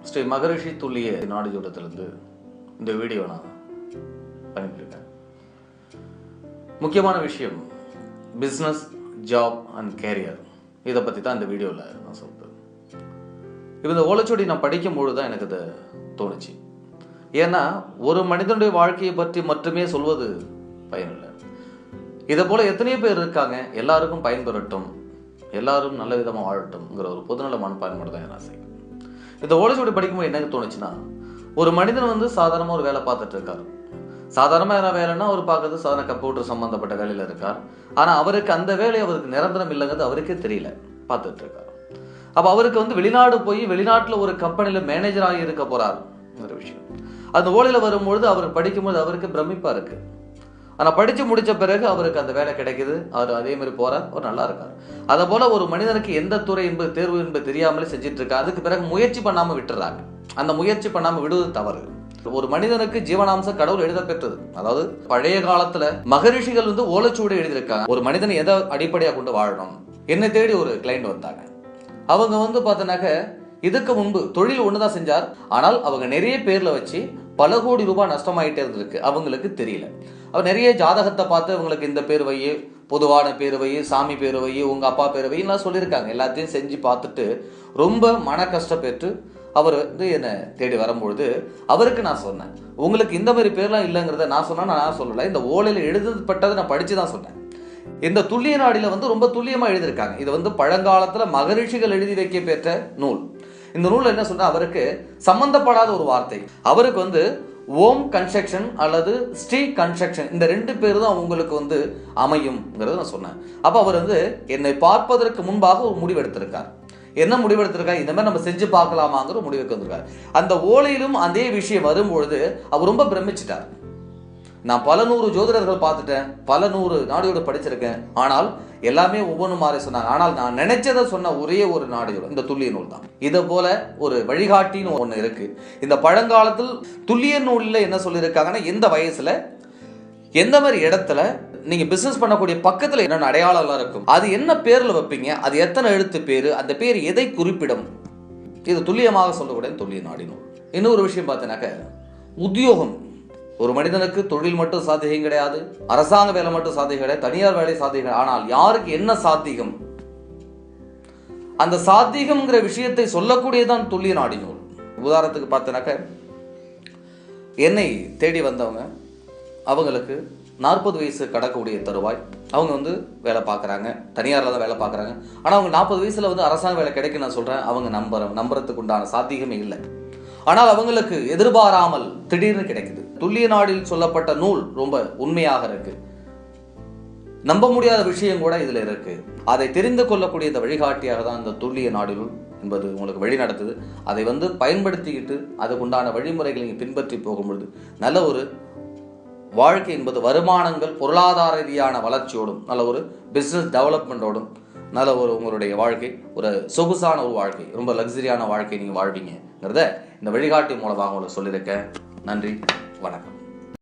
ஸ்ரீ மகரிஷி துல்லிய நாடி ஜோடத்திலிருந்து இந்த வீடியோ நான் பண்ணிட்டுருக்கேன். முக்கியமான விஷயம் பிஸ்னஸ், ஜாப் அண்ட் கேரியர், இதை பற்றி தான் இந்த வீடியோவில் நான் சொல்கிறேன். இப்போ இந்த ஓலைச்சுவடி நான் படிக்கும்பொழுது தான் எனக்கு அதை தோணுச்சு. ஏன்னா ஒரு மனிதனுடைய வாழ்க்கையை பற்றி மட்டுமே சொல்வது பயனில்லை. இதை போல் எத்தனையோ பேர் இருக்காங்க, எல்லாருக்கும் பயன்பெறட்டும், எல்லாரும் நல்ல விதமாக வாழட்டும்ங்கிற ஒரு பொதுநல மனப்பான்மை தான் என் ஆசை. இந்த ஓலைச்சுவடி படிக்கும்போது என்ன தோணுச்சுன்னா, ஒரு மனிதன் சாதாரணமாக ஒரு வேலை பார்த்துட்டு இருக்காரு. சாதாரணமாக வேலைன்னா அவர் பார்க்கறது சாதாரண கம்ப்யூட்டர் சம்மந்தப்பட்ட வேலையில் இருக்கார். ஆனால் அவருக்கு அந்த வேலை அவருக்கு நிரந்தரம் இல்லைங்கிறது அவருக்கே தெரியல, பார்த்துட்டு இருக்கார். அப்போ அவருக்கு வெளிநாடு போய் வெளிநாட்டில் ஒரு கம்பெனியில் மேனேஜராக இருக்க போறாருங்கிற விஷயம் அந்த ஓலையில் வரும்பொழுது அவர் படிக்கும்போது அவருக்கு பிரமிப்பாக இருக்கு. ஆனால் படித்து முடித்த பிறகு அவருக்கு அந்த வேலை கிடைக்குது, அவர் அதே மாதிரி போறார், அவர் நல்லா இருக்கார். அதை போல ஒரு மனிதனுக்கு எந்த துறை என்பது தேர்வு என்பது தெரியாமலே செஞ்சுட்டு இருக்கா. அதுக்கு பிறகு முயற்சி பண்ணாமல் விட்டுறாங்க. அந்த முயற்சி பண்ணாமல் விடுவது தவறு. ஒரு மனிதனுக்கு ஜீவனாம்சம் கடவுள் எழுத பெற்றது. அதாவது பழைய காலத்துல மகரிஷிகள் ஓலைச்சுவடி எழுதியிருக்காங்க. ஒரு மனிதனை எதை அடிப்படையாக கொண்டு வாழணும். என்னை தேடி ஒரு கிளைண்ட் வந்தாங்க. அவங்க பார்த்தனாக்க இதுக்கு முன்பு தொழில் ஒண்ணுதான் செஞ்சார். ஆனால் அவங்க நிறைய பேர்ல வச்சு பல கோடி ரூபாய் நஷ்டமாயிட்டே இருந்திருக்கு. அவங்களுக்கு தெரியல. அவர் நிறைய ஜாதகத்தை பார்த்து அவங்களுக்கு இந்த பேர் வை, பொதுவான பேர் வை, சாமி பேர் வை, உங்க அப்பா பேர் வைலாம் சொல்லியிருக்காங்க. எல்லாத்தையும் செஞ்சு பார்த்துட்டு ரொம்ப மன கஷ்டப்பட்டு அவர் என்னை தேடி வரும்பொழுது அவருக்கு நான் சொன்னேன், உங்களுக்கு இந்த மாதிரி பேர்லாம் இல்லைங்கிறத நான் சொல்லலை. இந்த ஓலையில் எழுதப்பட்டதை நான் படிச்சு தான் சொன்னேன். இந்த துல்லிய நாடில ரொம்ப துல்லியமா எழுதியிருக்காங்க. இது பழங்காலத்துல மகரிஷிகள் எழுதி வைக்க பெற்ற நூல். இந்த நூல் என்ன சொன்னா, அவருக்கு சம்பந்தப்படாத ஒரு வார்த்தை. அவருக்கு ஓம் கன்ஸ்ட்ரக்ஷன் அல்லது ஸ்ரீ கன்ஸ்ட்ரக்ஷன், இந்த ரெண்டு பேர் தான் உங்களுக்கு அமையும்ங்கிறத நான் சொன்னேன். அப்ப அவர் என்னை பார்ப்பதற்கு முன்பாக ஒரு முடிவு எடுத்திருக்கார். என்ன முடிவெடுத்திருக்காரு, இந்த மாதிரி நம்ம செஞ்சு பார்க்கலாமாங்கிற முடிவுக்கு வந்திருக்காரு. அந்த ஓலையிலும் அதே விஷயம் வரும்பொழுது அவர் ரொம்ப பிரமிச்சிட்டார். நான் பல நூறு ஜோதிடர்கள் பார்த்துட்டேன், பல நூறு நாடியோட படிச்சிருக்கேன், ஆனால் எல்லாமே ஒவ்வொன்று மாறி சொன்னாங்க. ஆனால் நான் நினைச்சதை சொன்ன ஒரே ஒரு நாடியோட இந்த துல்லிய நூல் தான். இதை போல ஒரு வழிகாட்டின்னு ஒன்று இருக்கு. இந்த பழங்காலத்தில் துல்லிய நூலில் என்ன சொல்லியிருக்காங்கன்னா, எந்த வயசுல எந்த மாதிரி இடத்துல நீங்க பிசினஸ் பண்ணக்கூடிய பக்கத்துல என்னென்ன அடையாளம் இருக்கும், அது என்ன பேர்ல வைப்பீங்க, அது எத்தனை எழுத்து பேரு, அந்த பேர் எதை குறிப்பிடும், இது துல்லியமாக சொல்லக்கூடிய துல்லிய நாடி நூல். இன்னொரு விஷயம் பார்த்தீங்கன்னாக்க, உத்தியோகம். ஒரு மனிதனுக்கு தொழில் மட்டும் சாத்தியம் கிடையாது, அரசாங்க வேலை மட்டும் சாத்தியம் கிடையாது, தனியார் வேலை சாத்தியம். ஆனால் யாருக்கு என்ன சாத்தியம், அந்த சாத்தியம்ங்கிற விஷயத்தை சொல்லக்கூடியதான் துல்லிய நாடி நூல். உதாரணத்துக்கு பார்த்தீங்கன்னாக்க, என்னை தேடி வந்தவங்க, அவங்களுக்கு 40 வயசு கடக்கக்கூடிய தருவாய். அவங்க வேலை பார்க்குறாங்க, தனியாரில் தான் வேலை பார்க்குறாங்க. ஆனால் அவங்க 40 வயசில் அரசாங்க வேலை கிடைக்கும் நான் சொல்கிறேன். அவங்க நம்புறதுக்கு உண்டான சாத்தியமே இல்லை. ஆனால் அவங்களுக்கு எதிர்பாராமல் திடீர்னு கிடைக்குது. துல்லிய நாடில் சொல்லப்பட்ட நூல் ரொம்ப உண்மையாக இருக்கு. நம்ப முடியாத விஷயம் கூட இதில் இருக்கு. அதை தெரிந்து கொள்ளக்கூடிய இந்த வழிகாட்டியாக தான் இந்த துல்லிய நாடில் என்பது உங்களுக்கு வழி நடத்துது. அதை பயன்படுத்திக்கிட்டு அதுக்குண்டான வழிமுறைகளை நீங்கள் பின்பற்றி போகும்பொழுது நல்ல ஒரு வாழ்க்கை என்பது வருமானங்கள், பொருளாதார ரீதியான வளர்ச்சியோடும், நல்ல ஒரு பிஸ்னஸ் டெவலப்மெண்ட்டோடும், நல்ல ஒரு உங்களுடைய வாழ்க்கை ஒரு சொகுசான ஒரு வாழ்க்கை, ரொம்ப லக்ஸரியான வாழ்க்கை நீங்கள் வாழ்வீங்கிறத இந்த வழிகாட்டி மூலமாக உங்களுக்கு சொல்லியிருக்கேன். நன்றி, வணக்கம்.